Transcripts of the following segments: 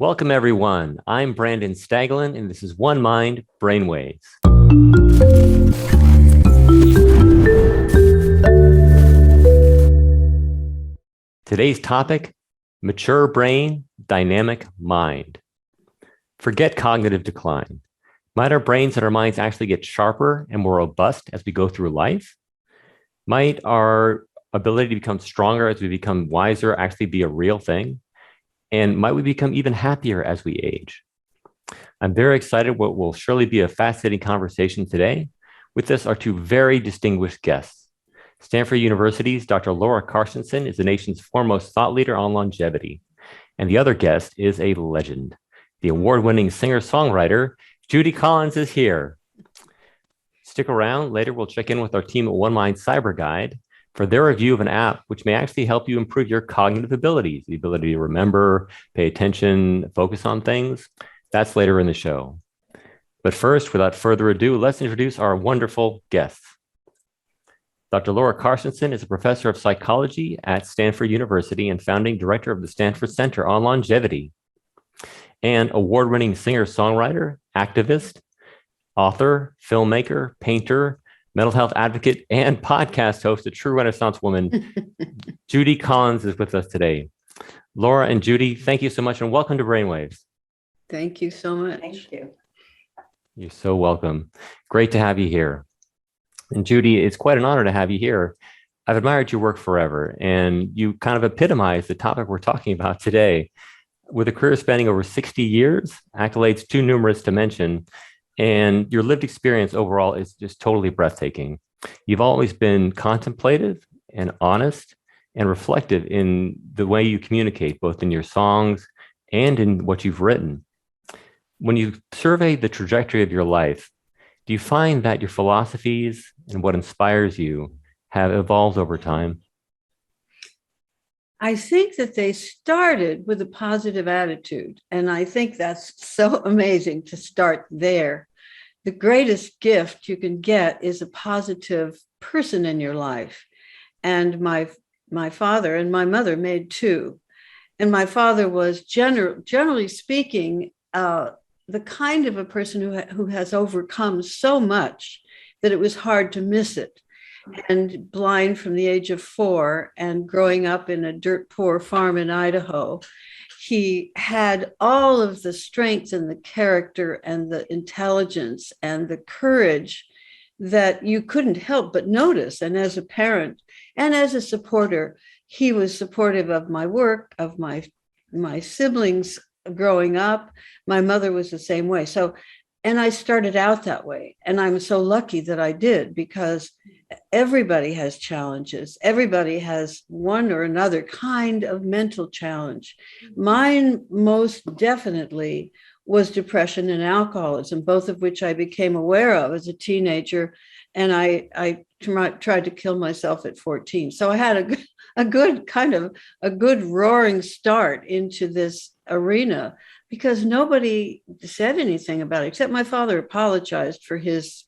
Welcome, everyone. I'm Brandon Staglin, and this is One Mind, Brainwaves. Today's topic, mature brain, dynamic mind. Forget cognitive decline. Might our brains and our minds actually get sharper and more robust as we go through life? Might our ability to become stronger as we become wiser actually be a real thing? And might we become even happier as we age? I'm very excited. What will surely be a fascinating conversation today. With us are two very distinguished guests. Stanford University's Dr. Laura Carstensen is the nation's foremost thought leader on longevity. And the other guest is a legend. The award-winning singer-songwriter, Judy Collins, is here. Stick around. Later, we'll check in with our team at One Mind Cyber Guide for their review of an app which may actually help you improve your cognitive abilities, the ability to remember, pay attention, focus on things. That's later in the show. But first, without further ado, let's introduce our wonderful guests. Dr. Laura Carstensen is a professor of psychology at Stanford University and founding director of the Stanford Center on Longevity, and award-winning singer-songwriter, activist, author, filmmaker, painter, mental health advocate, and podcast host, a true Renaissance woman. Judy Collins is with us today. Laura and Judy, thank you so much and welcome to Brainwaves. Thank you so much. Thank you. You're so welcome. Great to have you here. And Judy, it's quite an honor to have you here. I've admired your work forever, and you kind of epitomize the topic we're talking about today. With a career spanning over 60 years, accolades too numerous to mention, and your lived experience overall is just totally breathtaking. You've always been contemplative and honest and reflective in the way you communicate, both in your songs and in what you've written. When you survey the trajectory of your life, do you find that your philosophies and what inspires you have evolved over time? I think that they started with a positive attitude, and I think that's so amazing to start there. The greatest gift you can get is a positive person in your life. And my father and my mother made two. And my father was generally speaking, the kind of a person who has overcome so much that it was hard to miss it. And blind from the age of 4 and growing up in a dirt poor farm in Idaho, he had all of the strength and the character and the intelligence and the courage that you couldn't help but notice. And as a parent and as a supporter, he was supportive of my work, of my siblings growing up. My mother was the same way. And I started out that way. And I'm so lucky that I did, because everybody has challenges. Everybody has one or another kind of mental challenge. Mine most definitely was depression and alcoholism, both of which I became aware of as a teenager. And I tried to kill myself at 14. So I had a good roaring start into this arena, because nobody said anything about it, except my father apologized for his,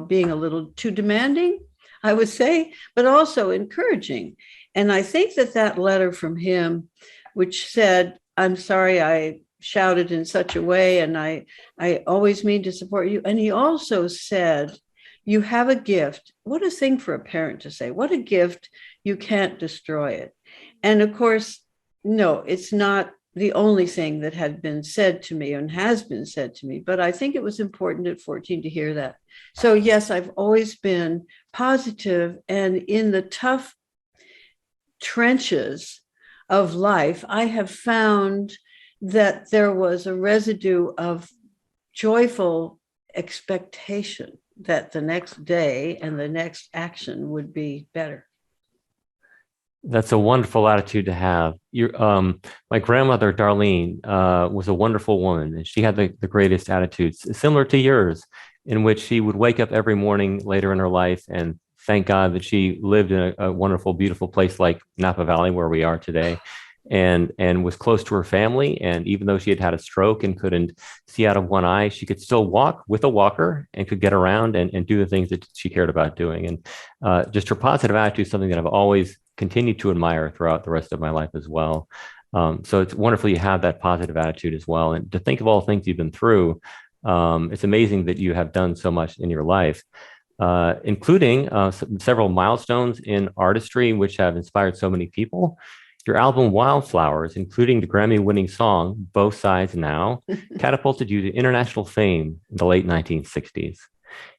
being a little too demanding, I would say, but also encouraging. And I think that letter from him, which said, "I'm sorry I shouted in such a way, and I always mean to support you." And he also said, "You have a gift." What a thing for a parent to say. What a gift. You can't destroy it. And of course, no, it's not the only thing that had been said to me and has been said to me, but I think it was important at 14 to hear that. So yes, I've always been positive, and in the tough trenches of life, I have found that there was a residue of joyful expectation that the next day and the next action would be better. That's a wonderful attitude to have. My grandmother, Darlene, was a wonderful woman, and she had the greatest attitudes, similar to yours, in which she would wake up every morning later in her life and thank God that she lived in a wonderful, beautiful place like Napa Valley, where we are today, and was close to her family. And even though she had had a stroke and couldn't see out of one eye, she could still walk with a walker and could get around and do the things that she cared about doing. And just her positive attitude is something that I've always continued to admire throughout the rest of my life as well. So it's wonderful you have that positive attitude as well. And to think of all the things you've been through, it's amazing that you have done so much in your life, including several milestones in artistry, which have inspired so many people. Your album Wildflowers, including the Grammy-winning song Both Sides Now, catapulted you to international fame in the late 1960s.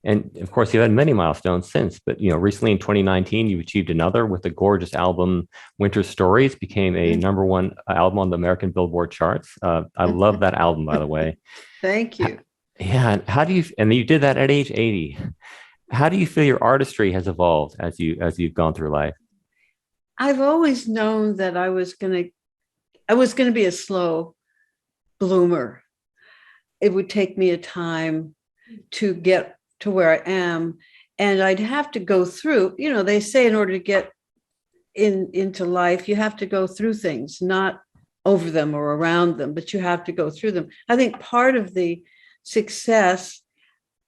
And of course, you've had many milestones since, but recently in 2019, you achieved another with the gorgeous album Winter Stories, became a #1 album on the American Billboard charts. I love that album, by the way. Thank you. Yeah, and you did that at age 80. How do you feel your artistry has evolved as you've gone through life? I've always known that I was going to be a slow bloomer. It would take me a time to get to where I am, and I'd have to go through, they say in order to get into life, you have to go through things, not over them or around them, but you have to go through them. I think part of the success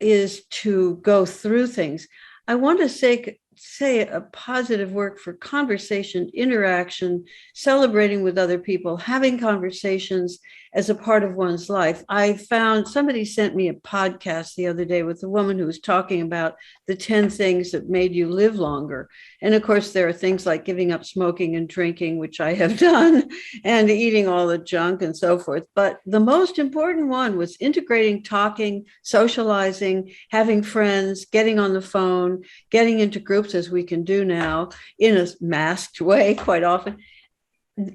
is to go through things. I want to say a positive work for conversation, interaction, celebrating with other people, having conversations as a part of one's life. I found somebody sent me a podcast the other day with a woman who was talking about the 10 things that made you live longer. And of course, there are things like giving up smoking and drinking, which I have done, and eating all the junk and so forth. But the most important one was integrating, talking, socializing, having friends, getting on the phone, getting into groups as we can do now in a masked way quite often.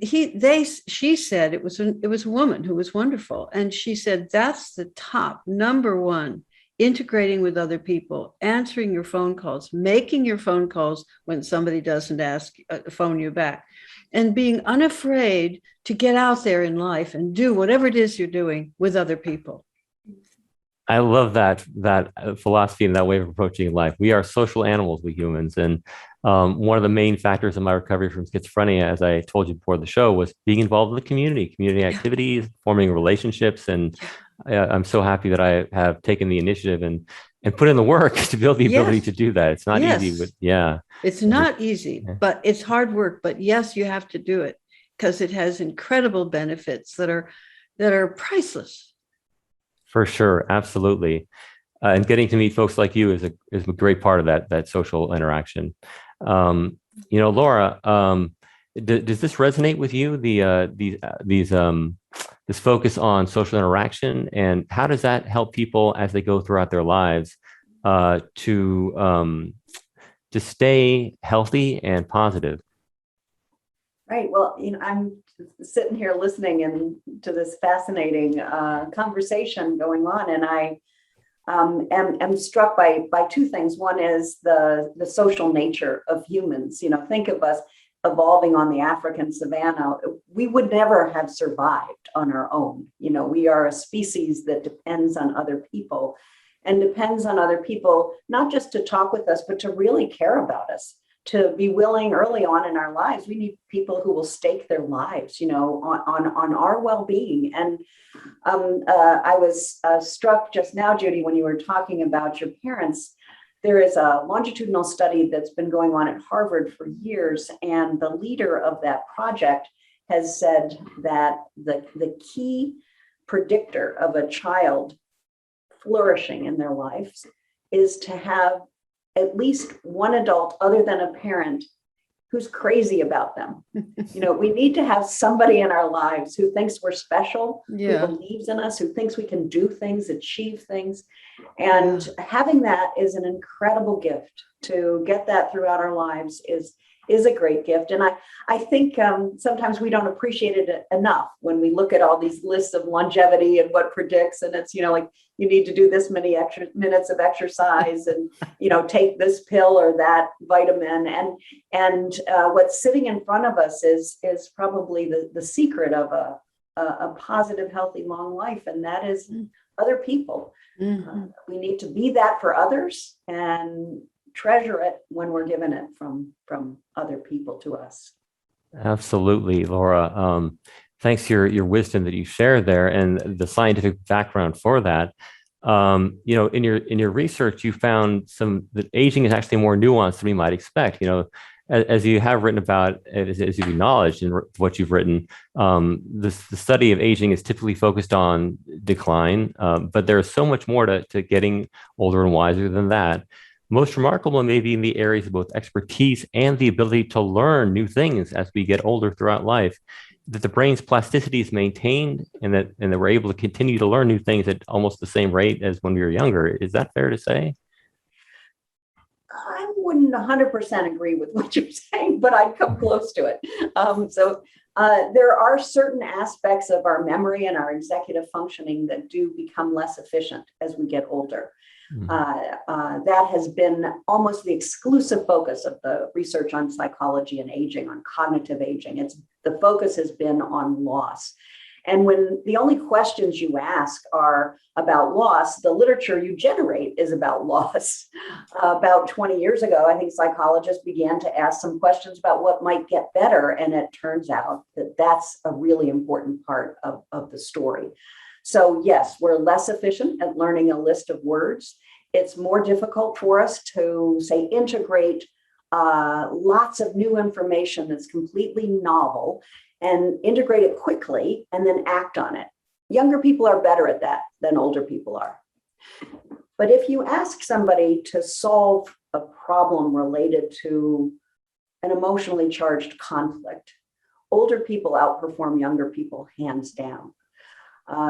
She said it was a woman who was wonderful, and she said that's the top #1: integrating with other people, answering your phone calls, making your phone calls when somebody doesn't phone you back, and being unafraid to get out there in life and do whatever it is you're doing with other people. I love that philosophy and that way of approaching life. We are social animals, we humans, and one of the main factors in my recovery from schizophrenia, as I told you before the show, was being involved in the community activities, forming relationships, and I'm so happy that I have taken the initiative and put in the work to build the ability to do that. It's not easy, but it's not easy, but it's hard work. But yes, you have to do it because it has incredible benefits that are priceless. For sure, absolutely, and getting to meet folks like you is a great part of that social interaction. Laura, does this resonate with you? This focus on social interaction, and how does that help people as they go throughout their lives to stay healthy and positive? Right. Well, I'm sitting here listening to this fascinating conversation going on, and I am struck by two things. One is the social nature of humans. Think of us evolving on the African savanna. We would never have survived on our own. We are a species that depends on other people, and depends on other people not just to talk with us, but to really care about us. To be willing early on in our lives, we need people who will stake their lives, on our well-being. And I was struck just now, Judy, when you were talking about your parents. There is a longitudinal study that's been going on at Harvard for years, and the leader of that project has said that the key predictor of a child flourishing in their lives is to have at least one adult other than a parent who's crazy about them. We need to have somebody in our lives who thinks we're special, who believes in us, who thinks we can do things, achieve things. And having that is an incredible gift. To get that throughout our lives is a great gift. And I think sometimes we don't appreciate it enough when we look at all these lists of longevity and what predicts. And it's, like you need to do this many extra minutes of exercise and, take this pill or that vitamin. And what's sitting in front of us is probably the secret of a positive, healthy, long life. And that is other people. Mm-hmm. We need to be that for others and treasure it when we're given it from other people to us. Absolutely, Laura. Thanks for your wisdom that you shared there and the scientific background for that. In your research, you found that aging is actually more nuanced than we might expect. as you have written about, as you've acknowledged in what you've written, the study of aging is typically focused on decline, but there's so much more to getting older and wiser than that. Most remarkable may be in the areas of both expertise and the ability to learn new things as we get older throughout life, that the brain's plasticity is maintained and that we're able to continue to learn new things at almost the same rate as when we were younger. Is that fair to say? I wouldn't 100% agree with what you're saying, but I'd come close to it. There are certain aspects of our memory and our executive functioning that do become less efficient as we get older. That has been almost the exclusive focus of the research on psychology and aging, on cognitive aging. The focus has been on loss. And when the only questions you ask are about loss, the literature you generate is about loss. About 20 years ago, I think psychologists began to ask some questions about what might get better. And it turns out that that's a really important part of the story. So yes, we're less efficient at learning a list of words. It's more difficult for us to, say, integrate lots of new information that's completely novel and integrate it quickly and then act on it. Younger people are better at that than older people are. But if you ask somebody to solve a problem related to an emotionally charged conflict, older people outperform younger people hands down.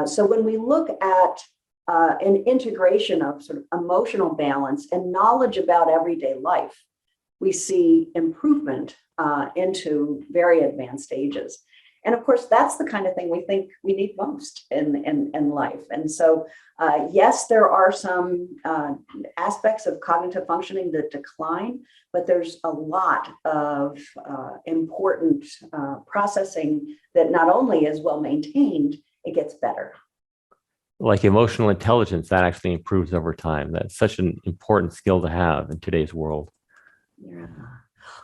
So when we look at an integration of sort of emotional balance and knowledge about everyday life, we see improvement into very advanced ages. And of course, that's the kind of thing we think we need most in life. And so, yes, there are some aspects of cognitive functioning that decline, but there's a lot of important processing that not only is well maintained, it gets better. Like emotional intelligence, that actually improves over time. That's such an important skill to have in today's world. Yeah.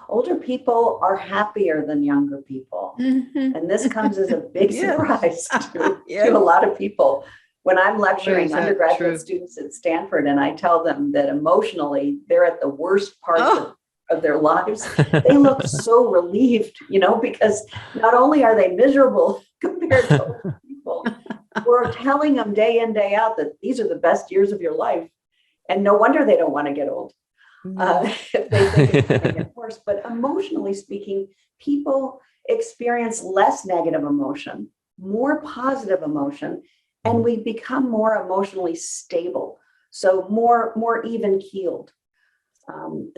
Older people are happier than younger people. Mm-hmm. And this comes as a big surprise to a lot of people. When I'm lecturing undergraduate students at Stanford and I tell them that emotionally they're at the worst part of their lives, they look so relieved, because not only are they miserable compared to older people, we're telling them day in, day out that these are the best years of your life. And no wonder they don't want to get old. If they think it's going to get worse. But emotionally speaking, people experience less negative emotion, more positive emotion, and we become more emotionally stable. So more even keeled.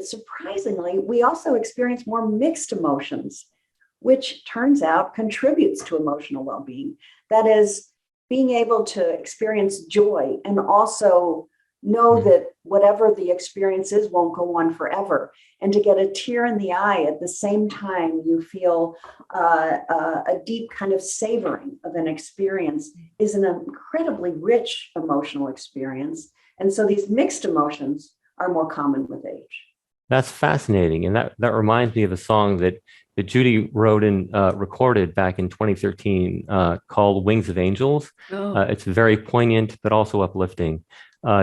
Surprisingly, we also experience more mixed emotions, which turns out contributes to emotional well-being. That is, being able to experience joy and also know that whatever the experience is won't go on forever. And to get a tear in the eye at the same time you feel a deep kind of savoring of an experience is an incredibly rich emotional experience. And so these mixed emotions are more common with age. That's fascinating. And that reminds me of a song that Judy wrote and recorded back in 2013 called Wings of Angels. It's very poignant, but also uplifting.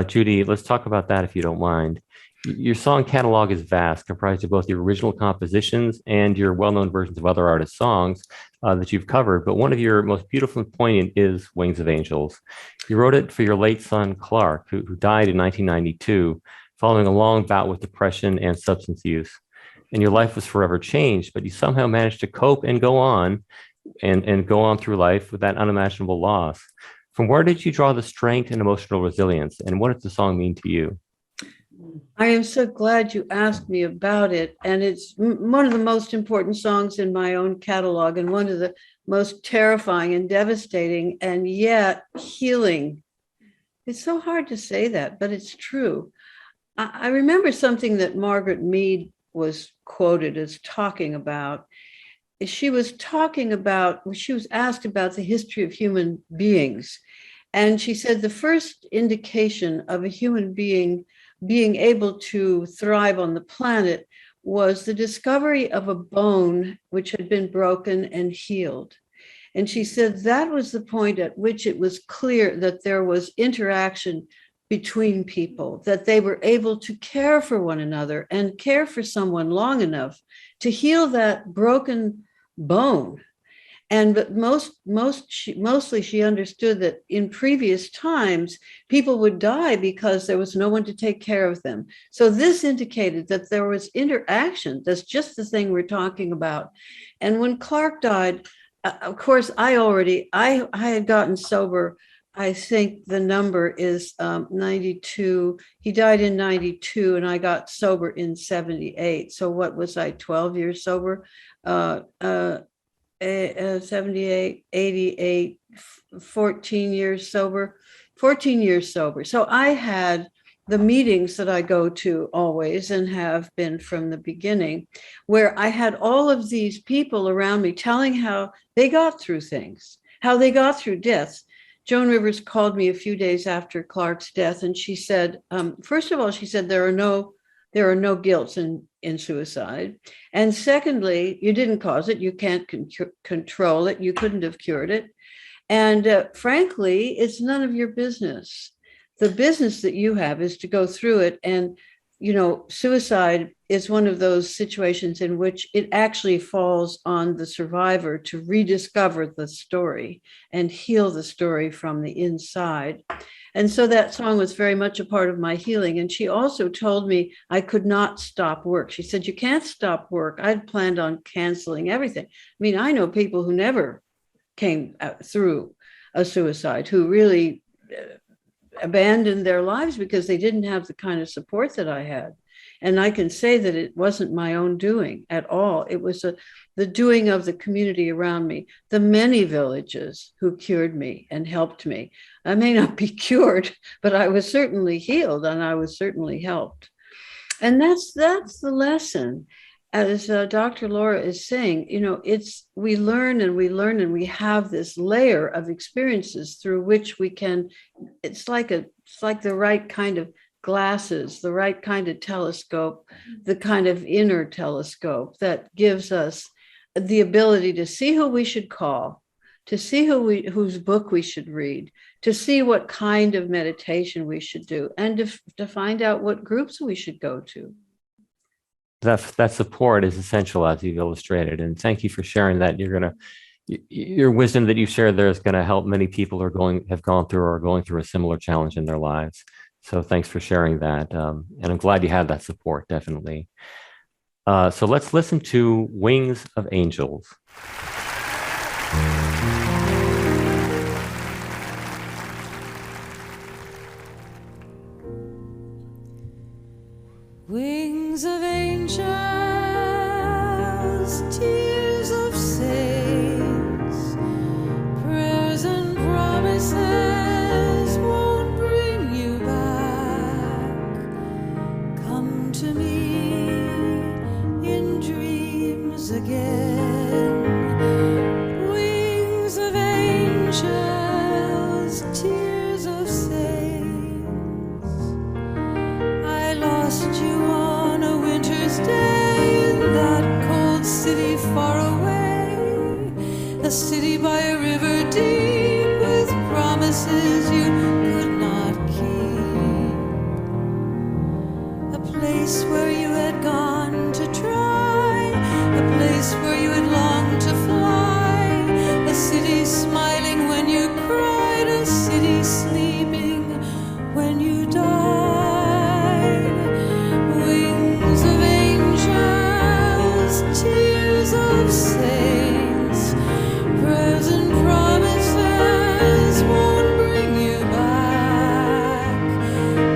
Judy, let's talk about that if you don't mind. Your song catalog is vast, comprised of both your original compositions and your well-known versions of other artists' songs that you've covered. But one of your most beautiful and poignant is Wings of Angels. You wrote it for your late son, Clark, who died in 1992, following a long bout with depression and substance use. And your life was forever changed, but you somehow managed to cope and go on and go on through life with that unimaginable loss. From where did you draw the strength and emotional resilience? And what does the song mean to you? I am so glad you asked me about it. And it's one of the most important songs in my own catalog and one of the most terrifying and devastating and yet healing. It's so hard to say that, but it's true. I remember something that Margaret Mead was quoted as talking about. She was asked about the history of human beings. And she said the first indication of a human being being able to thrive on the planet was the discovery of a bone which had been broken and healed. And she said that was the point at which it was clear that there was interaction between people, that they were able to care for one another and care for someone long enough to heal that broken bone. And but mostly she understood that in previous times, people would die because there was no one to take care of them. So this indicated that there was interaction. That's just the thing we're talking about. And when Clark died, of course, I had gotten sober. I think the number is 92. He died in 92 and I got sober in 78. So what was I, 12 years sober? 78, 88, 14 years sober, 14 years sober. So I had the meetings that I go to always and have been from the beginning, where I had all of these people around me telling how they got through things, how they got through deaths. Joan Rivers called me a few days after Clark's death, and she said, first of all, she said, there are no guilts in suicide. And secondly, you didn't cause it. You can't control it. You couldn't have cured it. And frankly, it's none of your business. The business that you have is to go through it. And, you know, suicide is one of those situations in which it actually falls on the survivor to rediscover the story and heal the story from the inside. And so that song was very much a part of my healing. And she also told me I could not stop work. She said, you can't stop work. I'd planned on canceling everything. I mean, I know people who never came through a suicide, who really abandoned their lives because they didn't have the kind of support that I had. And I can say that it wasn't my own doing at all. It was the doing of the community around me, the many villages who cured me and helped me. I may not be cured, but I was certainly healed and I was certainly helped. And that's the lesson. As Dr. Laura is saying, you know, we learn and we have this layer of experiences through which we can, it's like the right kind of glasses, the right kind of telescope, the kind of inner telescope that gives us the ability to see who we should call, to see whose book we should read, to see what kind of meditation we should do, and to find out what groups we should go to. That support is essential, as you've illustrated. And thank you for sharing that. Your wisdom that you shared there is going to help many people who have gone through or are going through a similar challenge in their lives. So thanks for sharing that. And I'm glad you had that support, definitely. So let's listen to Wings of Angels. Wings of angels, tears of saints, prayers and promises won't bring you back. Come to me in dreams again. Wings of angels, tears of saints. I lost you on a winter's day in that cold city far away, a city by a river deep with promises you could not keep, a place where you had gone to try, a place where you had longed to fly, a city smiling when you cried, a city sleeping when you died. Tears of saints, prayers and promises won't bring you back.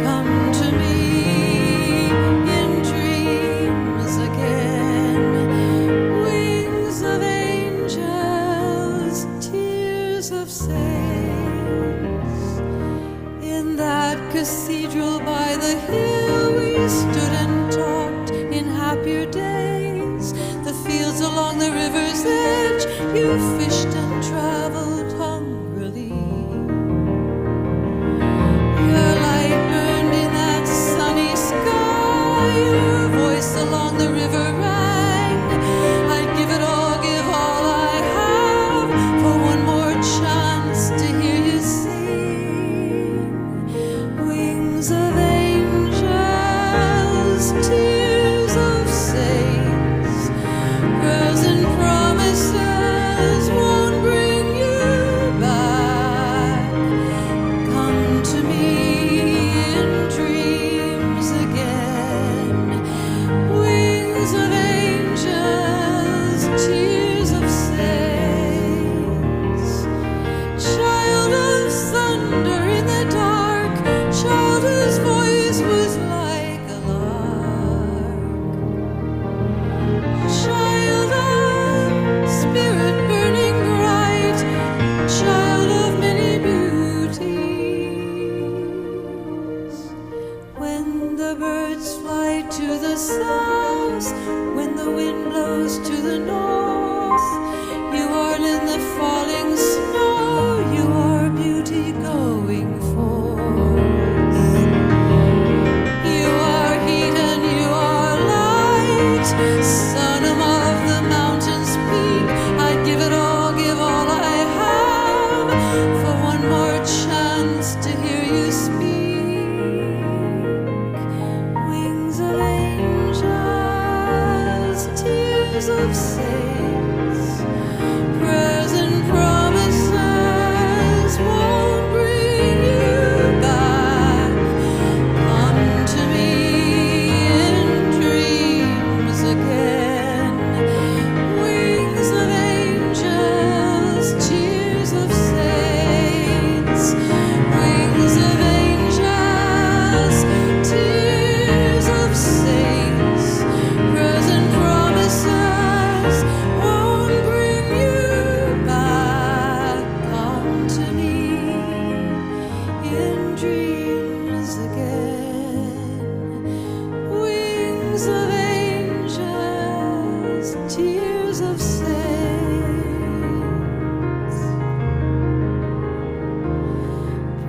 Come to me in dreams again. Wings of angels, tears of saints. In that cathedral by the hill we stood and talked in happier days. The fields along the river's edge, you fished and traveled hungrily. Your light burned in that sunny sky, your voice along the river rang. I'd give it all, give all I have for one more chance to hear you sing. Wings going forth. You are heat and you are light, son of the mountain's peak. I'd give it all, give all I have for one more chance to hear you speak. Wings of angels, tears of saints, prayers and promises won't bring you back. Come to me in dreams again. Wings of angels, tears of saints, wings of angels, tears of saints, prayers and promises won't bring you back. Come to me in dreams again. Wings of angels, tears of saints,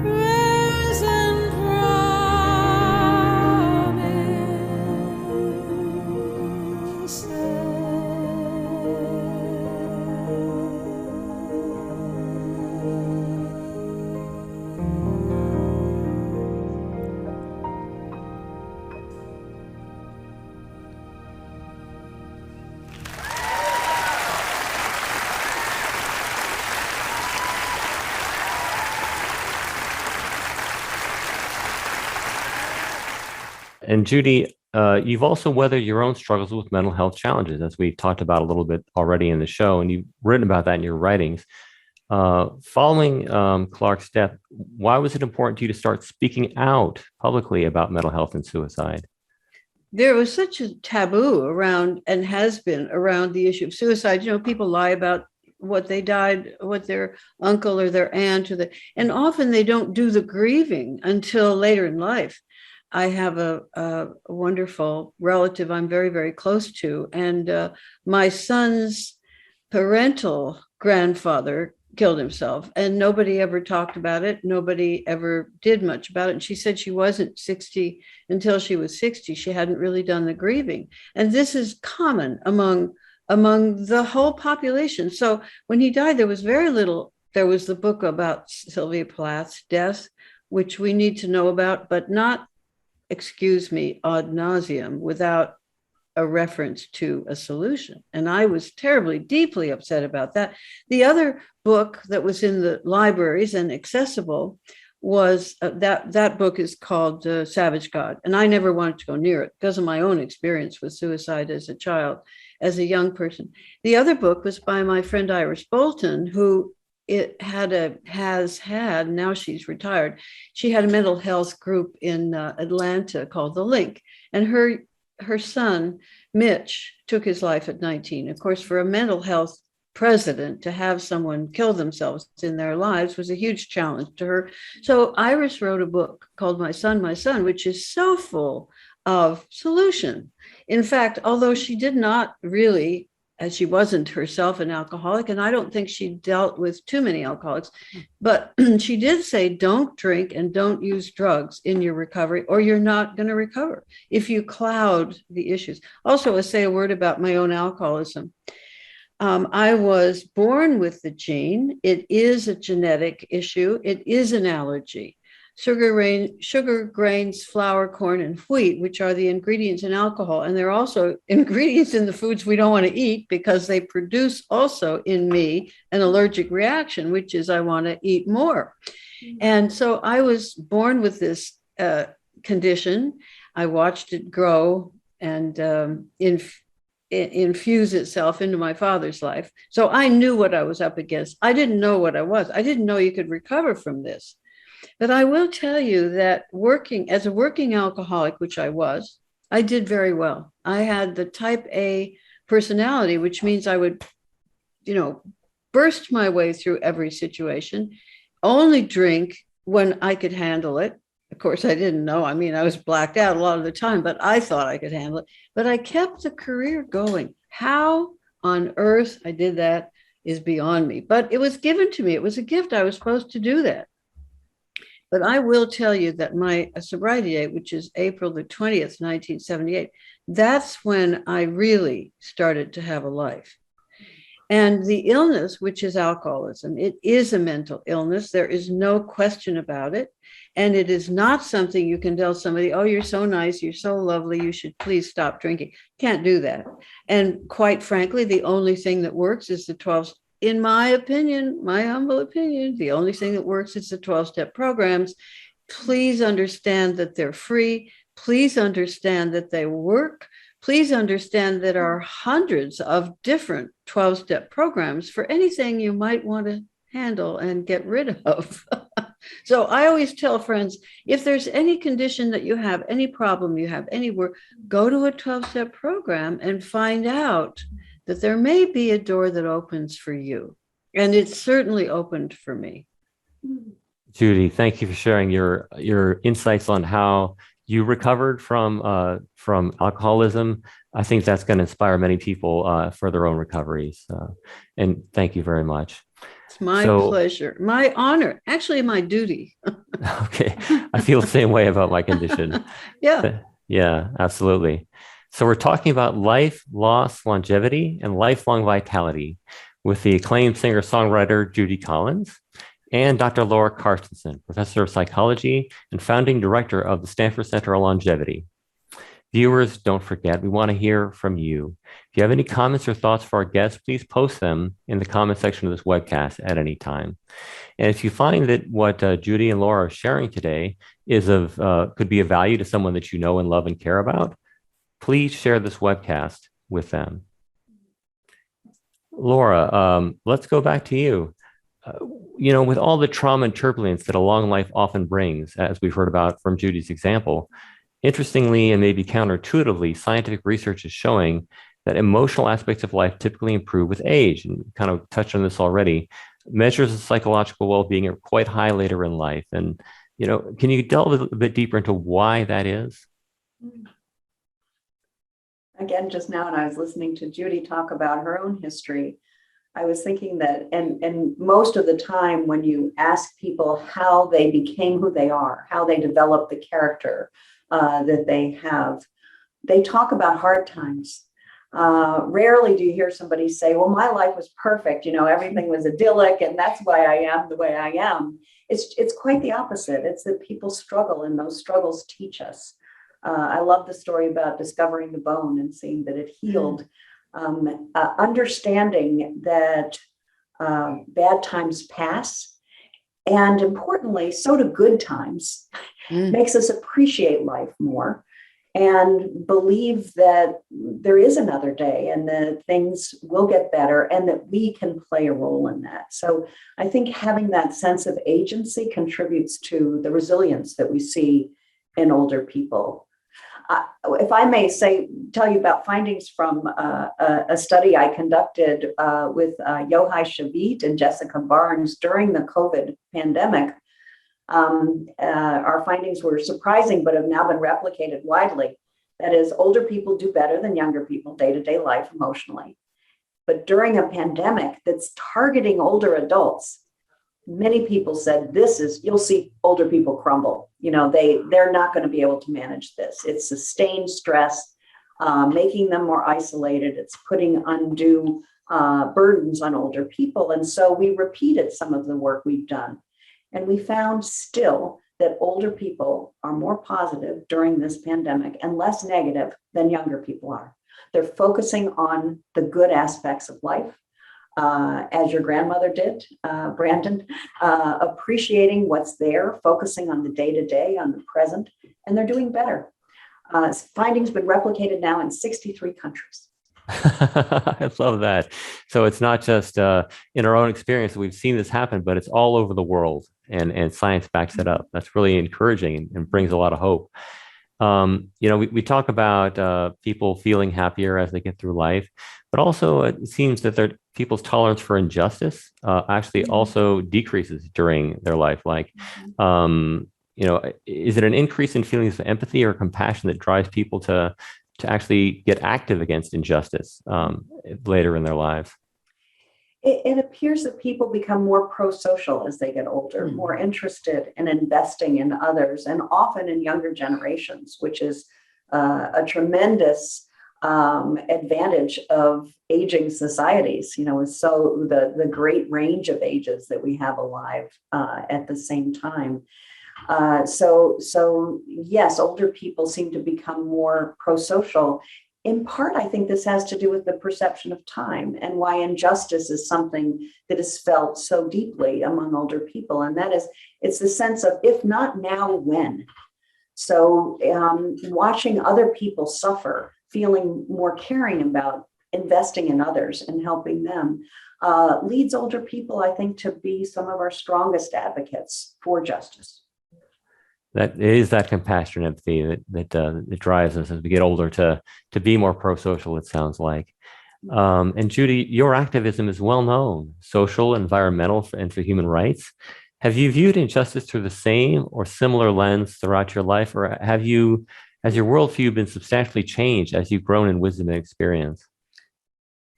prayers and And Judy, you've also weathered your own struggles with mental health challenges, as we talked about a little bit already in the show, and you've written about that in your writings. Following Clark's death, why was it important to you to start speaking out publicly about mental health and suicide? There was such a taboo around, and has been around, the issue of suicide. You know, people lie about what they died, what their uncle or their aunt and often they don't do the grieving until later in life. I have a wonderful relative I'm very, very close to, and my son's parental grandfather killed himself, and nobody ever talked about it. Nobody ever did much about it. And she said she wasn't 60 until she was 60. She hadn't really done the grieving. And this is common among the whole population. So when he died, there was very little. There was the book about Sylvia Plath's death, which we need to know about, but not, excuse me, ad nauseum, without a reference to a solution. And I was terribly, deeply upset about that. The other book that was in the libraries and accessible was that book is called Savage God. And I never wanted to go near it because of my own experience with suicide as a child, as a young person. The other book was by my friend Iris Bolton, who has had, now she's retired. She had a mental health group in Atlanta called The Link. And her son, Mitch, took his life at 19. Of course, for a mental health president to have someone kill themselves in their lives was a huge challenge to her. So Iris wrote a book called My Son, which is so full of solution. In fact, although she did not really, as she wasn't herself an alcoholic, and I don't think she dealt with too many alcoholics, but she did say, don't drink and don't use drugs in your recovery, or you're not going to recover if you cloud the issues. Also, I'll say a word about my own alcoholism. I was born with the gene. It is a genetic issue. It is an allergy. Sugar, grains, flour, corn, and wheat, which are the ingredients in alcohol. And they're also ingredients in the foods we don't want to eat, because they produce also in me an allergic reaction, which is I want to eat more. And so I was born with this condition. I watched it grow and infuse itself into my father's life. So I knew what I was up against. I didn't know what I was. I didn't know you could recover from this. But I will tell you that working as a working alcoholic, which I was, I did very well. I had the type A personality, which means I would, burst my way through every situation, only drink when I could handle it. Of course, I didn't know. I mean, I was blacked out a lot of the time, but I thought I could handle it. But I kept the career going. How on earth I did that is beyond me. But it was given to me. It was a gift. I was supposed to do that. But I will tell you that my sobriety date, which is April the 20th, 1978, that's when I really started to have a life. And the illness, which is alcoholism, it is a mental illness. There is no question about it. And it is not something you can tell somebody, oh, you're so nice, you're so lovely, you should please stop drinking. Can't do that. And quite frankly, the only thing that works is the 12, in my opinion, my humble opinion, the only thing that works is the 12-step programs. Please understand that they're free. Please understand that they work. Please understand that there are hundreds of different 12-step programs for anything you might want to handle and get rid of. So I always tell friends, if there's any condition that you have, any problem you have, anywhere, go to a 12-step program and find out that there may be a door that opens for you. And it's certainly opened for me. Judy, thank you for sharing your insights on how you recovered from alcoholism. I think that's going to inspire many people for their own recoveries. And thank you very much. It's my pleasure, my honor, actually my duty. Okay. I feel the same way about my condition. Yeah. Yeah, absolutely. So we're talking about life, loss, longevity, and lifelong vitality with the acclaimed singer-songwriter Judy Collins and Dr. Laura Carstensen, professor of psychology and founding director of the Stanford Center on Longevity. Viewers, don't forget, we want to hear from you. If you have any comments or thoughts for our guests, please post them in the comment section of this webcast at any time. And if you find that what Judy and Laura are sharing today is could be of value to someone that you know and love and care about, please share this webcast with them. Laura, let's go back to you. With all the trauma and turbulence that a long life often brings, as we've heard about from Judy's example, interestingly and maybe counterintuitively, scientific research is showing that emotional aspects of life typically improve with age. And kind of touched on this already. Measures of psychological well-being are quite high later in life. And, can you delve a bit deeper into why that is? Again, just now, and I was listening to Judy talk about her own history, I was thinking that, and most of the time when you ask people how they became who they are, how they develop the character that they have, they talk about hard times. Rarely do you hear somebody say, well, my life was perfect, everything was idyllic, and that's why I am the way I am. It's quite the opposite. It's that people struggle, and those struggles teach us. I love the story about discovering the bone and seeing that it healed. Understanding that bad times pass, and importantly, so do good times, makes us appreciate life more and believe that there is another day and that things will get better and that we can play a role in that. So I think having that sense of agency contributes to the resilience that we see in older people. If I may tell you about findings from a study I conducted with Yochai Shavit and Jessica Barnes during the COVID pandemic, our findings were surprising, but have now been replicated widely. That is, older people do better than younger people day-to-day life emotionally. But during a pandemic that's targeting older adults, many people said you'll see older people crumble. They're not going to be able to manage this. It's sustained stress, making them more isolated. It's putting undue burdens on older people. And so we repeated some of the work we've done. And we found still that older people are more positive during this pandemic and less negative than younger people are. They're focusing on the good aspects of life. As your grandmother did, Brandon, appreciating what's there, focusing on the day-to-day, on the present, and they're doing better. Findings been replicated now in 63 countries. I love that. So it's not just in our own experience that we've seen this happen, but it's all over the world, and science backs it up. That's really encouraging and brings a lot of hope. We talk about people feeling happier as they get through life, but also it seems that people's tolerance for injustice actually also decreases during their life. Like, is it an increase in feelings of empathy or compassion that drives people to actually get active against injustice later in their lives? it appears that people become more pro-social as they get older, more interested in investing in others, and often in younger generations, which is a tremendous advantage of aging societies, with the great range of ages that we have alive at the same time. So yes, older people seem to become more pro-social. In part, I think this has to do with the perception of time and why injustice is something that is felt so deeply among older people. And that is, it's the sense of, if not now, when? So watching other people suffer, feeling more caring about investing in others and helping them leads older people, I think, to be some of our strongest advocates for justice. That is that compassion and empathy that drives us as we get older to be more pro-social, it sounds like. And Judy, your activism is well known, social, environmental, and for human rights. Have you viewed injustice through the same or similar lens throughout your life, or has your worldview been substantially changed as you've grown in wisdom and experience?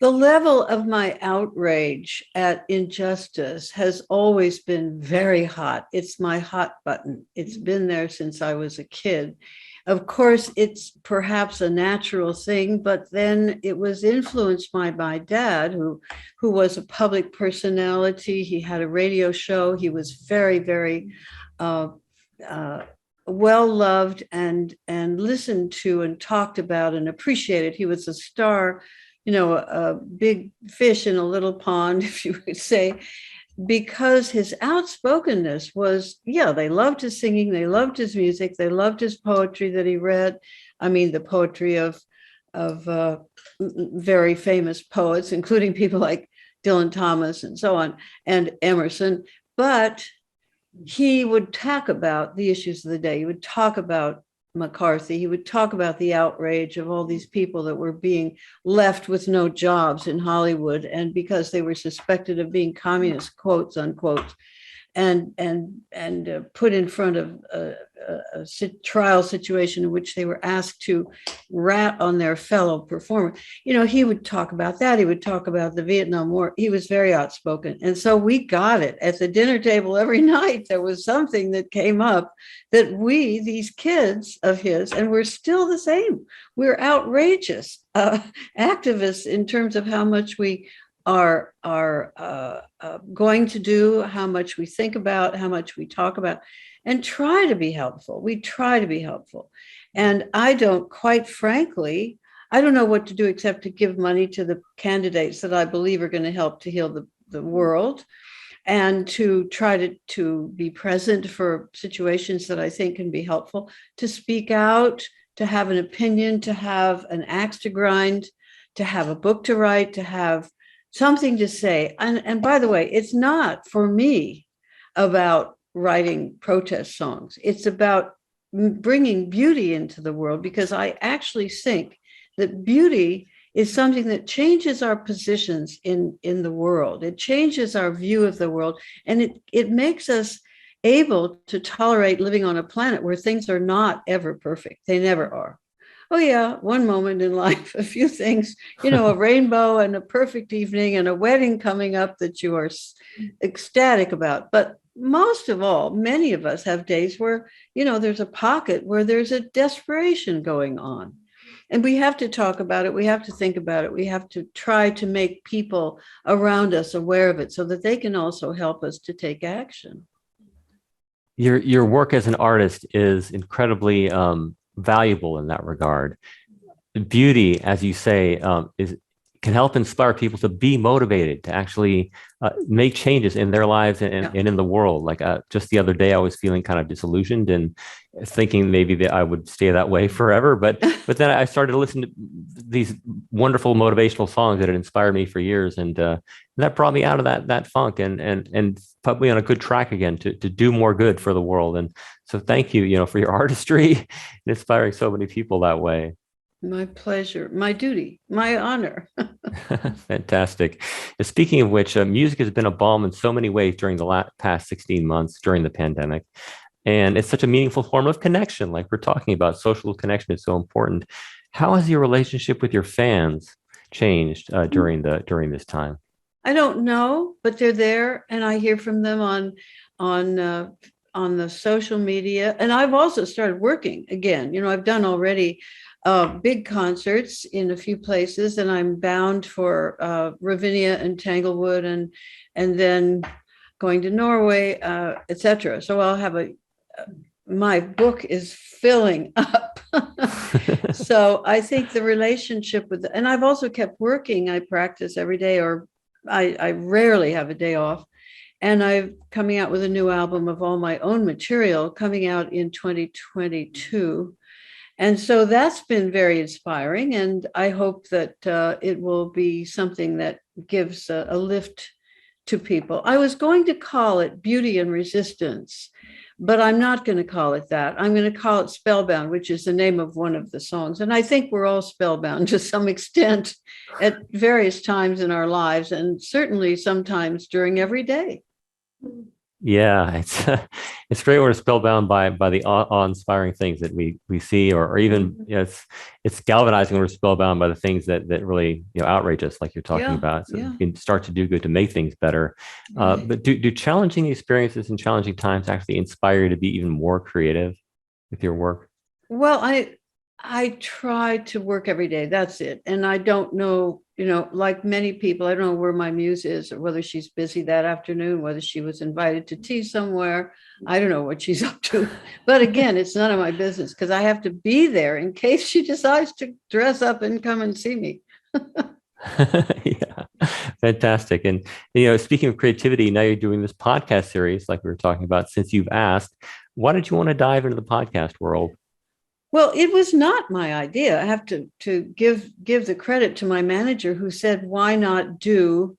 The level of my outrage at injustice has always been very hot. It's my hot button. It's been there since I was a kid. Of course, it's perhaps a natural thing, but then it was influenced by my dad, who was a public personality. He had a radio show. He was very, very well-loved and listened to and talked about and appreciated. He was a star, a big fish in a little pond, if you would say, because his outspokenness was, they loved his singing, they loved his music, they loved his poetry that he read. I mean, the poetry of very famous poets, including people like Dylan Thomas and so on, and Emerson. But he would talk about the issues of the day. He would talk about McCarthy. He would talk about the outrage of all these people that were being left with no jobs in Hollywood, and because they were suspected of being communist, quotes unquote, and put in front of a trial situation in which they were asked to rat on their fellow performer. He would talk about that. He would talk about the Vietnam War. He was very outspoken. And so we got it at the dinner table every night. There was something that came up that we, these kids of his, and we're still the same. We're outrageous activists in terms of how much we are going to do, how much we think about, how much we talk about, and try to be helpful. We try to be helpful. And I don't, quite frankly, I don't know what to do except to give money to the candidates that I believe are going to help to heal the world, and to try to be present for situations that I think can be helpful, to speak out, to have an opinion, to have an axe to grind, to have a book to write, to have something to say. And by the way, it's not for me about writing protest songs. It's about bringing beauty into the world, because I actually think that beauty is something that changes our positions in the world. It changes our view of the world, and it makes us able to tolerate living on a planet where things are not ever perfect. They never are. Oh yeah, one moment in life, a few things, a rainbow and a perfect evening and a wedding coming up that you are ecstatic about. But most of all, many of us have days where, there's a pocket where there's a desperation going on. And we have to talk about it. We have to think about it. We have to try to make people around us aware of it so that they can also help us to take action. Your work as an artist is incredibly valuable in that regard. Beauty, as you say, can help inspire people to be motivated to actually make changes in their lives and in the world. Like just the other day, I was feeling kind of disillusioned and thinking maybe that I would stay that way forever. But then I started to listen to these wonderful motivational songs that had inspired me for years, and that brought me out of that funk and put me on a good track again to do more good for the world. And so thank you, for your artistry and inspiring so many people that way. My pleasure, my duty, my honor. Fantastic. And speaking of which, music has been a balm in so many ways during the past 16 months during the pandemic. And it's such a meaningful form of connection, like we're talking about. Social connection is so important. How has your relationship with your fans changed during this time? I don't know, but they're there, and I hear from them on the social media. And I've also started working again. I've done already big concerts in a few places, and I'm bound for Ravinia and Tanglewood, and then going to Norway, etc. So I'll have my book is filling up. So I think the relationship and I've also kept working. I practice every day, or I rarely have a day off. And I'm coming out with a new album of all my own material coming out in 2022. And so that's been very inspiring. And I hope that it will be something that gives a lift to people. I was going to call it Beauty and Resistance, but I'm not going to call it that. I'm going to call it Spellbound, which is the name of one of the songs. And I think we're all spellbound to some extent at various times in our lives, and certainly sometimes during every day. Yeah, it's great when we're spellbound by the awe-inspiring things that we see, or even it's galvanizing when we're spellbound by the things that really outrage us, like you're talking about. So you can start to do good to make things better. Right. But do challenging experiences and challenging times actually inspire you to be even more creative with your work? Well, I try to work every day. That's it. And I don't know, like many people, I don't know where my muse is, or whether she's busy that afternoon, whether she was invited to tea somewhere. I don't know what she's up to. But again, it's none of my business, because I have to be there in case she decides to dress up and come and see me. Yeah, fantastic. And, speaking of creativity, now you're doing this podcast series, like we were talking about. Since you've asked, why did you want to dive into the podcast world? Well, it was not my idea. I have to give the credit to my manager, who said, why not do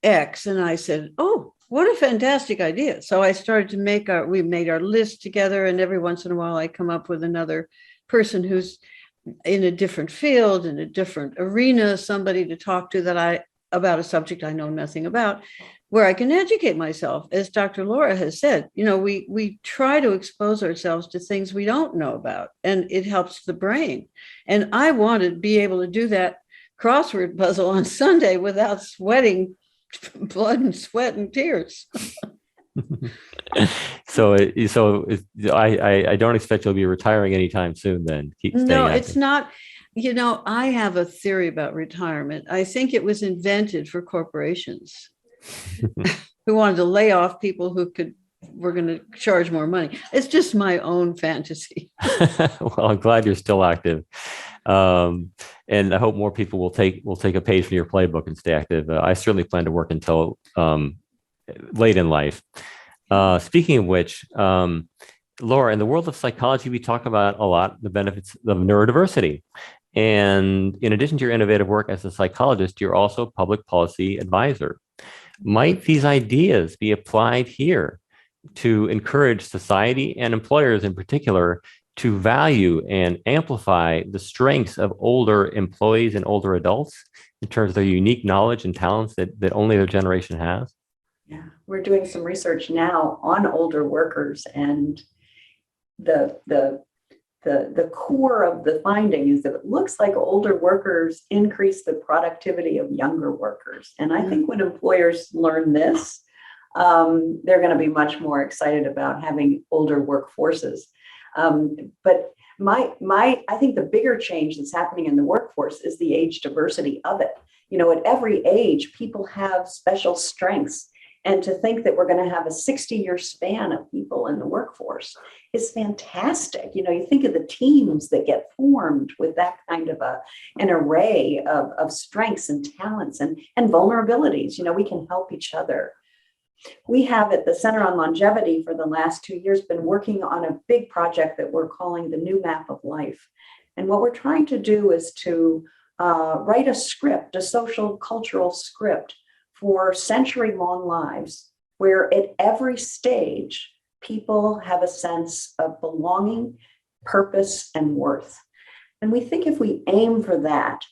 X? And I said, oh, what a fantastic idea. So I started to we made our list together, and every once in a while I come up with another person who's in a different field, in a different arena, somebody to talk to about a subject I know nothing about, where I can educate myself. As Dr. Laura has said, we try to expose ourselves to things we don't know about, and it helps the brain. And I want to be able to do that crossword puzzle on Sunday without sweating blood and sweat and tears. So I don't expect you'll be retiring anytime soon then. Keep staying active. It's not. I have a theory about retirement. I think it was invented for corporations who wanted to lay off people who were going to charge more money. It's just my own fantasy. Well, I'm glad you're still active. And I hope more people will take a page from your playbook and stay active. I certainly plan to work until late in life. Speaking of which, Laura, in the world of psychology, we talk about a lot the benefits of neurodiversity. And in addition to your innovative work as a psychologist, you're also a public policy advisor. Might these ideas be applied here to encourage society and employers in particular to value and amplify the strengths of older employees and older adults in terms of their unique knowledge and talents that only their generation has? Yeah, we're doing some research now on older workers, and the core of the finding is that it looks like older workers increase the productivity of younger workers. And I think when employers learn this, they're going to be much more excited about having older workforces. But I think the bigger change that's happening in the workforce is the age diversity of it. At every age, people have special strengths. And to think that we're going to have a 60-year span of people in the workforce is fantastic. You think of the teams that get formed with that kind of an array of strengths and talents and vulnerabilities. We can help each other. We have at the Center on Longevity for the last 2 years been working on a big project that we're calling the New Map of Life. And what we're trying to do is to write a script, a social cultural script for century-long lives, where at every stage, people have a sense of belonging, purpose, and worth. And we think if we aim for that,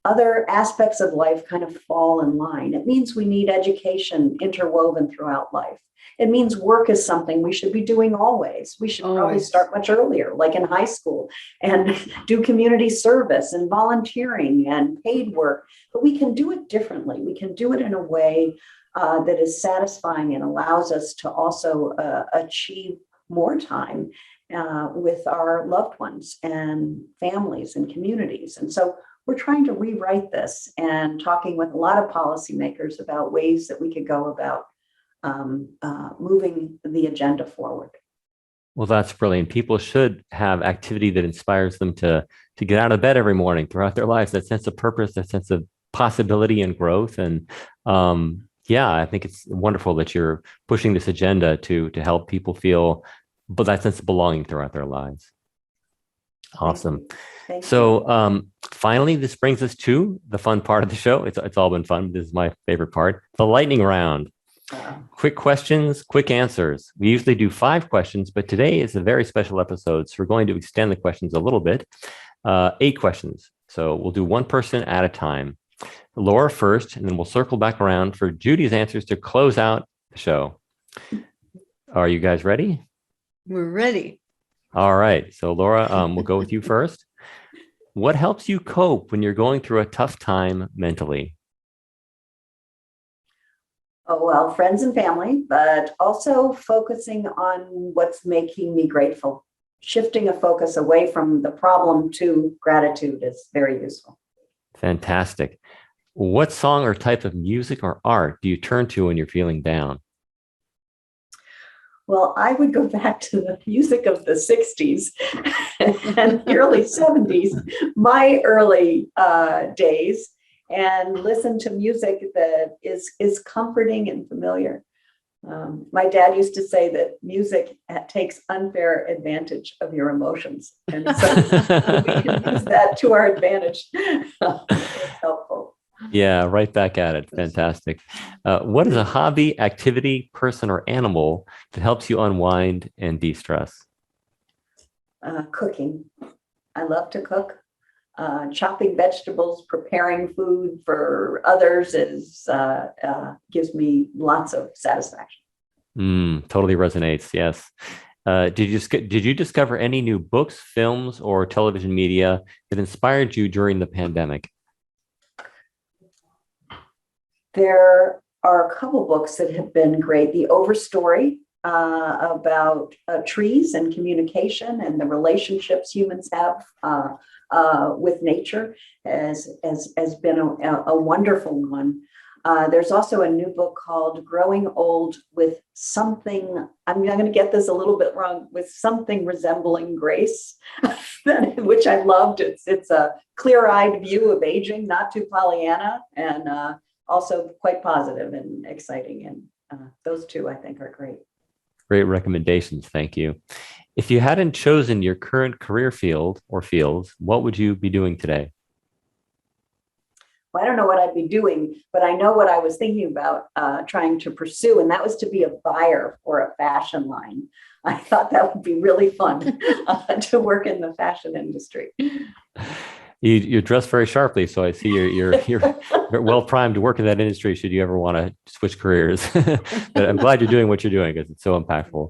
other aspects of life kind of fall in line. It means we need education interwoven throughout life. It means work is something we should be doing always. We should probably start much earlier, like in high school, and do community service and volunteering and paid work. But we can do it differently. We can do it in a way that is satisfying and allows us to also achieve more time with our loved ones and families and communities. And so we're trying to rewrite this and talking with a lot of policymakers about ways that we could go about moving the agenda forward. Well, that's brilliant. People should have activity that inspires them to get out of bed every morning throughout their lives, that sense of purpose, that sense of possibility and growth. And I think it's wonderful that you're pushing this agenda to help people feel that sense of belonging throughout their lives. Awesome. Thank you. So finally, this brings us to the fun part of the show. It's all been fun. This is my favorite part, the lightning round. Quick questions, quick answers. We usually do 5 questions, but today is a very special episode. So we're going to extend the questions a little bit. 8 questions. So we'll do one person at a time. Laura first, and then we'll circle back around for Judy's answers to close out the show. Are you guys ready? We're ready. All right. So Laura, we'll go with you first. What helps you cope when you're going through a tough time mentally? Oh, well, friends and family, but also focusing on what's making me grateful. Shifting a focus away from the problem to gratitude is very useful. Fantastic. What song or type of music or art do you turn to when you're feeling down? Well, I would go back to the music of the 60s and the early 70s, my early days, and listen to music that is comforting and familiar. My dad used to say that music takes unfair advantage of your emotions. And so we can use that to our advantage. It's helpful. Yeah, right back at it. Fantastic. What is a hobby, activity, person, or animal that helps you unwind and de-stress? Cooking. I love to cook. Chopping vegetables, preparing food for others gives me lots of satisfaction. Totally resonates. Yes. Did you discover any new books, films, or television media that inspired you during the pandemic? There are a couple books that have been great. The Overstory about trees and communication and the relationships humans have with nature has been a wonderful one. There's also a new book called Growing Old with Something, I'm going to get this a little bit wrong, with something resembling grace, which I loved. It's a clear-eyed view of aging, not too Pollyanna, and also quite positive and exciting. And those two, I think, are great. Great recommendations. Thank you. If you hadn't chosen your current career field or fields, what would you be doing today? Well, I don't know what I'd be doing, but I know what I was thinking about trying to pursue, and that was to be a buyer for a fashion line. I thought that would be really fun to work in the fashion industry. You dress very sharply, so I see you're well primed to work in that industry should you ever want to switch careers. But I'm glad you're doing what you're doing because it's so impactful.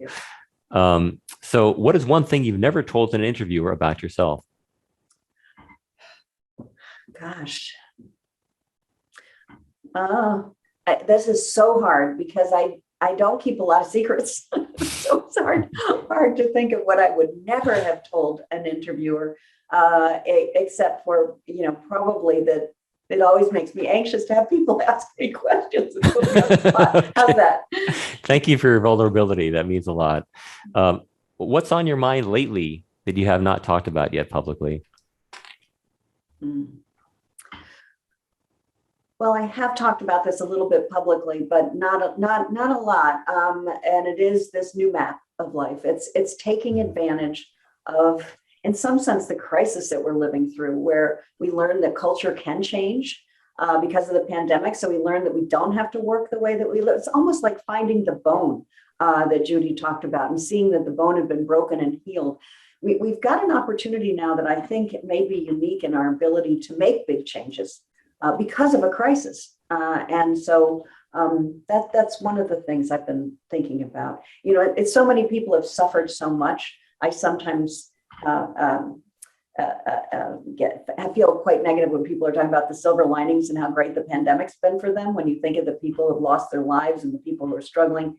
So what is one thing you've never told an interviewer about yourself? Gosh. This is so hard because I don't keep a lot of secrets. So it's hard to think of what I would never have told an interviewer, except for, probably that it always makes me anxious to have people ask me questions. How's that? Thank you for your vulnerability. That means a lot. What's on your mind lately that you have not talked about yet publicly? Well, I have talked about this a little bit publicly, but not a lot. And it is this new map of life. It's taking advantage of, in some sense, the crisis that we're living through, where we learn that culture can change because of the pandemic. So we learn that we don't have to work the way that we live. It's almost like finding the bone that Judy talked about and seeing that the bone had been broken and healed. we've got an opportunity now that I think may be unique in our ability to make big changes because of a crisis. And so that's one of the things I've been thinking about. It's so many people have suffered so much. I sometimes I feel quite negative when people are talking about the silver linings and how great the pandemic's been for them, when you think of the people who have lost their lives and the people who are struggling.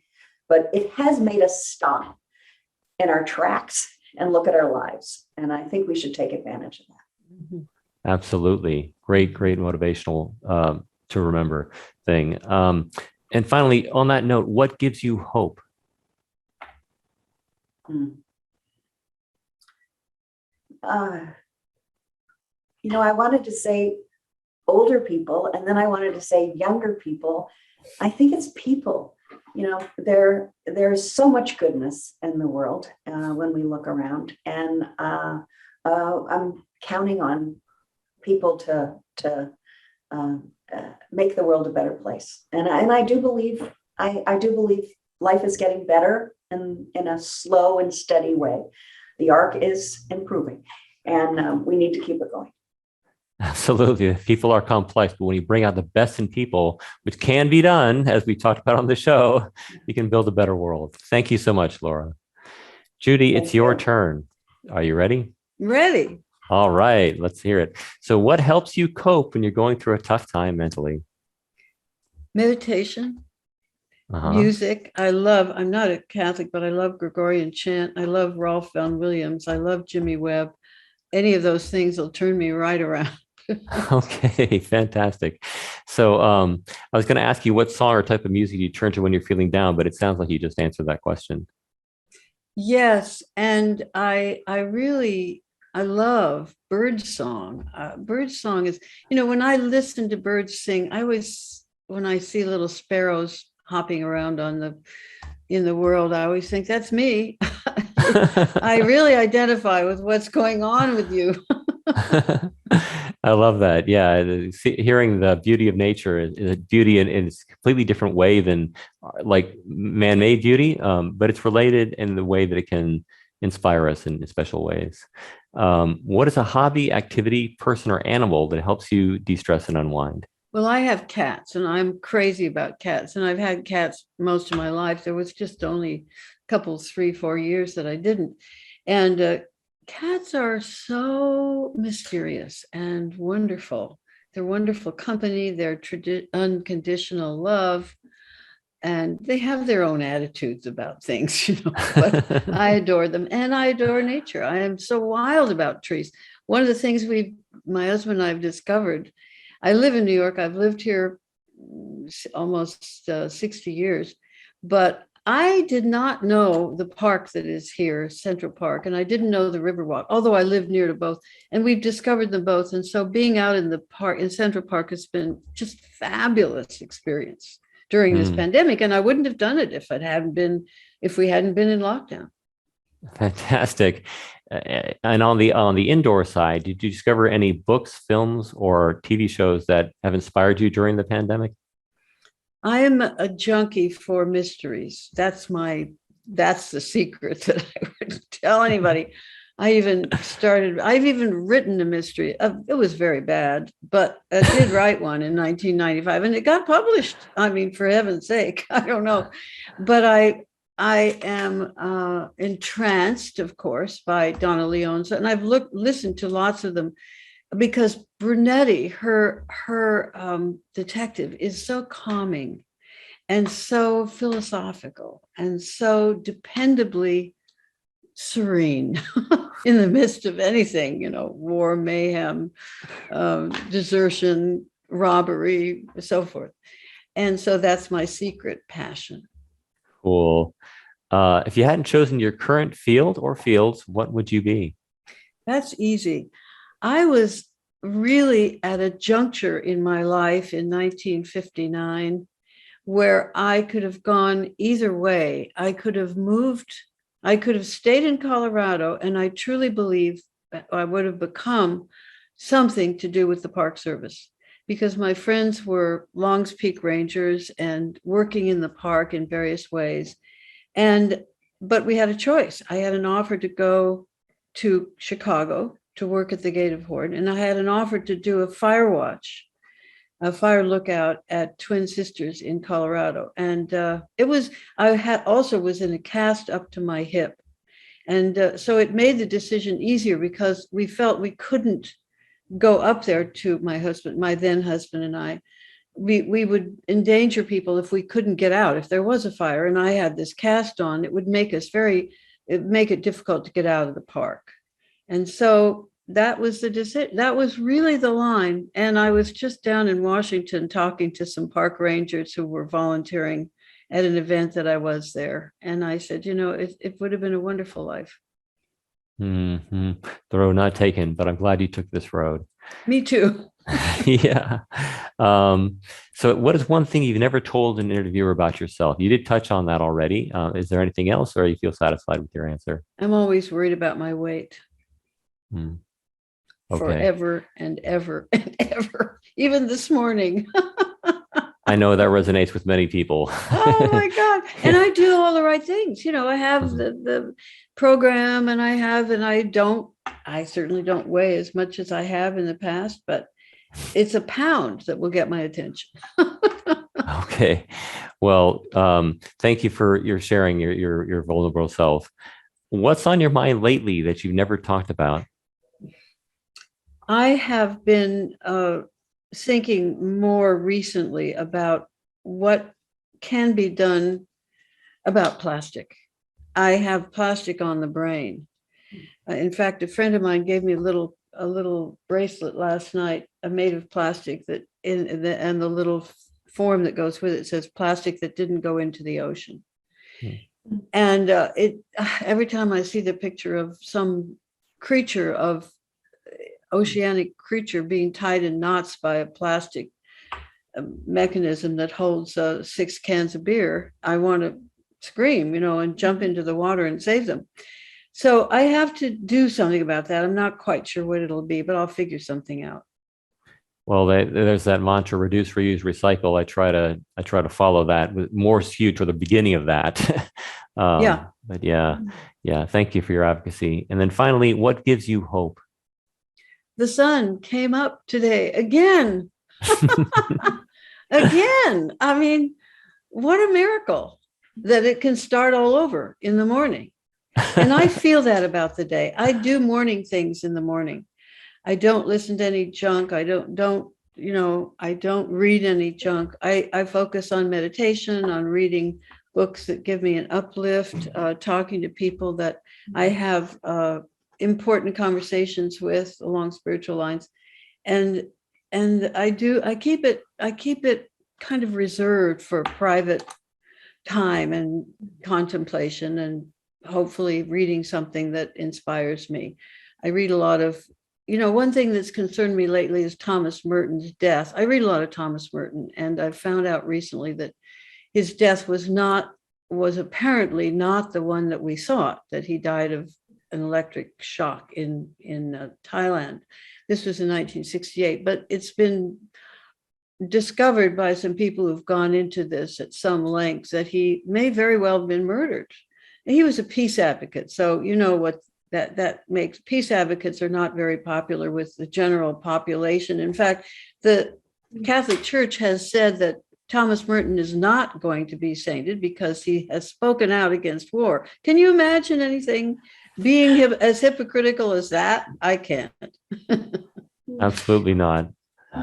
But it has made us stop in our tracks and look at our lives. And I think we should take advantage of that. Absolutely. Great motivational to remember thing. And finally, on that note, what gives you hope? I wanted to say older people, and then I wanted to say younger people. I think it's people. There's so much goodness in the world when we look around, and I'm counting on people to make the world a better place. And I do believe life is getting better in a slow and steady way. The arc is improving, and we need to keep it going. Absolutely. People are complex, but when you bring out the best in people, which can be done, as we talked about on the show, you can build a better world. Thank you so much, Laura. Judy, it's your turn. Are you ready? Ready. All right, let's hear it. So what helps you cope when you're going through a tough time mentally? Meditation, music. I'm not a Catholic, but I love Gregorian chant. I love Rolf Vaughan Williams. I love Jimmy Webb. Any of those things will turn me right around. Okay, fantastic. So I was going to ask you what song or type of music you turn to when you're feeling down, but it sounds like you just answered that question. Yes, and I love birdsong. Birdsong is, when I listen to birds sing, when I see little sparrows hopping around in the world, I always think that's me. I really identify with what's going on with you. I love that. Yeah. Hearing the beauty of nature is a beauty in a completely different way than like man-made beauty, but it's related in the way that it can inspire us in special ways. What is a hobby, activity, person, or animal that helps you de-stress and unwind? Well, I have cats, and I'm crazy about cats, and I've had cats most of my life. There was just only a couple, 3-4 years that I didn't. And cats are so mysterious and wonderful. They're wonderful company. They're unconditional love, and they have their own attitudes about things, but I adore them, and I adore nature. I am so wild about trees. One of the things my husband and I have discovered, I live in New York. I've lived here almost 60 years, but I did not know the park that is here, Central Park, and I didn't know the Riverwalk, although I live near to both, and we've discovered them both. And so being out in the park, in Central Park, has been just fabulous experience during this pandemic. And I wouldn't have done it if we hadn't been in lockdown. Fantastic. And on the indoor side, did you discover any books, films, or TV shows that have inspired you during the pandemic? I am a junkie for mysteries. That's the secret that I wouldn't tell anybody. I've even written a mystery. It was very bad, but I did write one in 1995, and it got published. I mean, for heaven's sake, I don't know. But I am entranced, of course, by Donna Leon's, and I've listened to lots of them, because Brunetti, her detective, is so calming and so philosophical and so dependably serene in the midst of anything, war, mayhem, desertion, robbery, so forth. And so that's my secret passion. Cool. If you hadn't chosen your current field or fields, what would you be? That's easy. I was really at a juncture in my life in 1959 where I could have gone either way. I could have moved, I could have stayed in Colorado, and I truly believe that I would have become something to do with the Park Service, because my friends were Longs Peak Rangers and working in the park in various ways. But we had a choice. I had an offer to go to Chicago to work at the Gate of Horn, and I had an offer to do a fire watch, a fire lookout at Twin Sisters in Colorado. And I also was in a cast up to my hip. And so it made the decision easier because we felt we couldn't go up there to my then husband and I. We would endanger people if we couldn't get out. If there was a fire and I had this cast on, it would make it difficult to get out of the park. And so that was the decision. That was really the line. And I was just down in Washington talking to some park rangers who were volunteering at an event that I was there. And I said, it would have been a wonderful life. Mm-hmm. The road not taken, but I'm glad you took this road. Me too. Yeah. So what is one thing you've never told an interviewer about yourself? You did touch on that already. Is there anything else, or you feel satisfied with your answer? I'm always worried about my weight. Hmm. Okay. Forever and ever and ever, even this morning. I know that resonates with many people. Oh my God. And I do all the right things. I have the program and I certainly don't weigh as much as I have in the past, but it's a pound that will get my attention. Okay. Well, thank you for your sharing your vulnerable self. What's on your mind lately that you've never talked about? I have been thinking more recently about what can be done about plastic. I have plastic on the brain. In fact, a friend of mine gave me a little bracelet last night, made of plastic and the little form that goes with it says plastic that didn't go into the ocean. Hmm. And every time I see the picture of some oceanic creature being tied in knots by a plastic mechanism that holds 6 cans of beer, I want to scream, and jump into the water and save them. So I have to do something about that. I'm not quite sure what it'll be, but I'll figure something out. Well, there's that mantra: reduce, reuse, recycle. I try to follow that, with more skewed to the beginning of that. Yeah. But yeah. Thank you for your advocacy. And then finally, what gives you hope? The sun came up today again. Again. I mean, what a miracle that it can start all over in the morning. And I feel that about the day. I do morning things in the morning. I don't listen to any junk. I don't read any junk. I focus on meditation, on reading books that give me an uplift, talking to people that I have important conversations with along spiritual lines. And I keep it kind of reserved for private time and contemplation, and hopefully reading something that inspires me. I read a lot of, one thing that's concerned me lately is Thomas Merton's death. I read a lot of Thomas Merton, and I found out recently that his death was apparently not the one that we thought, that he died of an electric shock in Thailand. This was in 1968, but it's been discovered by some people who've gone into this at some length that he may very well have been murdered. And he was a peace advocate. So what that makes. Peace advocates are not very popular with the general population. In fact, the Catholic Church has said that Thomas Merton is not going to be sainted because he has spoken out against war. Can you imagine anything being as hypocritical as that? I can't. Absolutely not.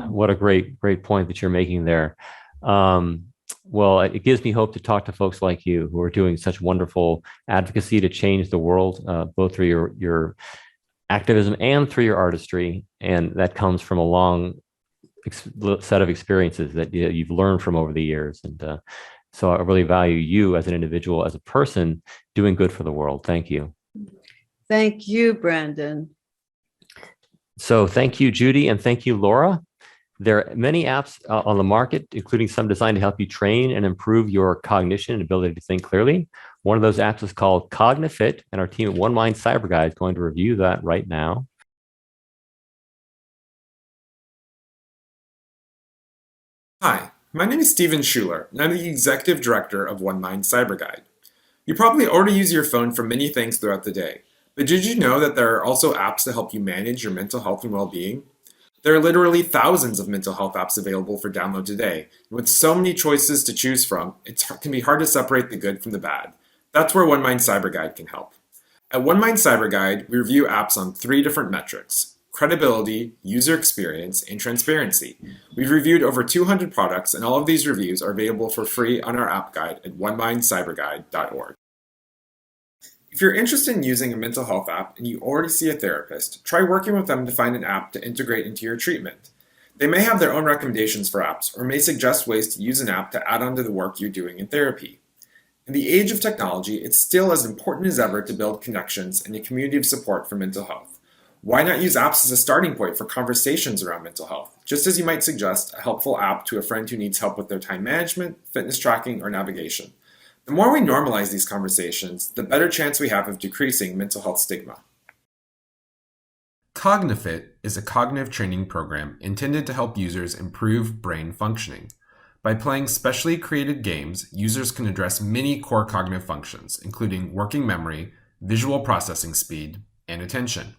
What a great point that you're making there. Well, it gives me hope to talk to folks like you who are doing such wonderful advocacy to change the world, both through your activism and through your artistry. And that comes from a long set of experiences that you've learned from over the years. And so I really value you as an individual, as a person doing good for the world. Thank you. Thank you, Brandon. So thank you, Judy, and thank you, Laura. There are many apps on the market, including some designed to help you train and improve your cognition and ability to think clearly. One of those apps is called CogniFit, and our team at One Mind Cyber Guide is going to review that right now. Hi, my name is Steven Schuler, and I'm the Executive Director of One Mind Cyber Guide. You probably already use your phone for many things throughout the day, But did you know that there are also apps to help you manage your mental health and well-being? There are literally thousands of mental health apps available for download today. And with so many choices to choose from, it can be hard to separate the good from the bad. That's where OneMind Cyber Guide can help. At OneMind Cyber Guide, we review apps on 3 different metrics: credibility, user experience, and transparency. We've reviewed over 200 products, and all of these reviews are available for free on our app guide at onemindcyberguide.org. If you're interested in using a mental health app and you already see a therapist, try working with them to find an app to integrate into your treatment. They may have their own recommendations for apps or may suggest ways to use an app to add on to the work you're doing in therapy. In the age of technology, it's still as important as ever to build connections and a community of support for mental health. Why not use apps as a starting point for conversations around mental health, just as you might suggest a helpful app to a friend who needs help with their time management, fitness tracking, or navigation? The more we normalize these conversations, the better chance we have of decreasing mental health stigma. Cognifit is a cognitive training program intended to help users improve brain functioning. By playing specially created games, users can address many core cognitive functions, including working memory, visual processing speed, and attention.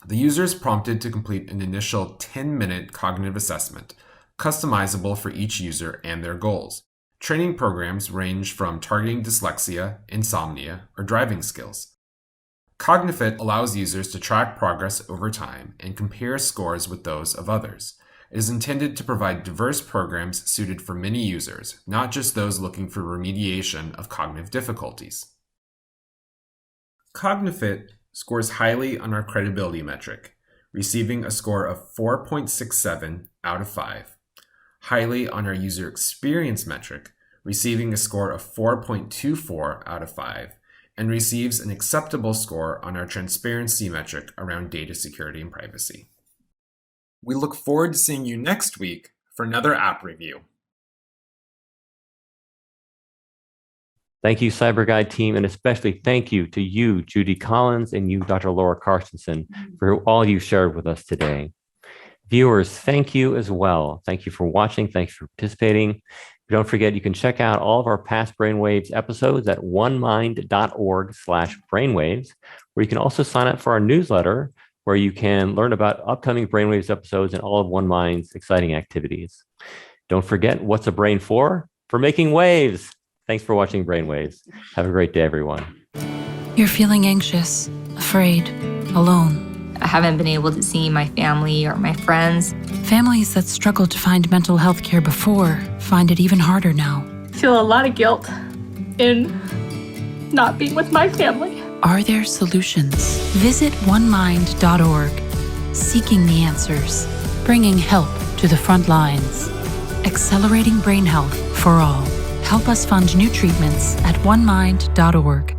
The user is prompted to complete an initial 10-minute cognitive assessment, customizable for each user and their goals. Training programs range from targeting dyslexia, insomnia, or driving skills. Cognifit allows users to track progress over time and compare scores with those of others. It is intended to provide diverse programs suited for many users, not just those looking for remediation of cognitive difficulties. Cognifit scores highly on our credibility metric, receiving a score of 4.67 out of 5. Highly on our user experience metric, receiving a score of 4.24 out of 5, and receives an acceptable score on our transparency metric around data security and privacy. We look forward to seeing you next week for another app review. Thank you, Cyber Guide team, and especially thank you to you, Judy Collins, and you, Dr. Laura Carstensen, for all you shared with us today. Viewers, thank you as well. Thank you for watching. Thank you for participating. Don't forget, you can check out all of our past Brainwaves episodes at onemind.org/brainwaves, where you can also sign up for our newsletter, where you can learn about upcoming Brainwaves episodes and all of OneMind's exciting activities. Don't forget, what's a brain for? For making waves. Thanks for watching Brainwaves. Have a great day, everyone. You're feeling anxious, afraid, alone. I haven't been able to see my family or my friends. Families that struggled to find mental health care before find it even harder now. I feel a lot of guilt in not being with my family. Are there solutions? Visit onemind.org, seeking the answers, bringing help to the front lines, accelerating brain health for all. Help us fund new treatments at onemind.org.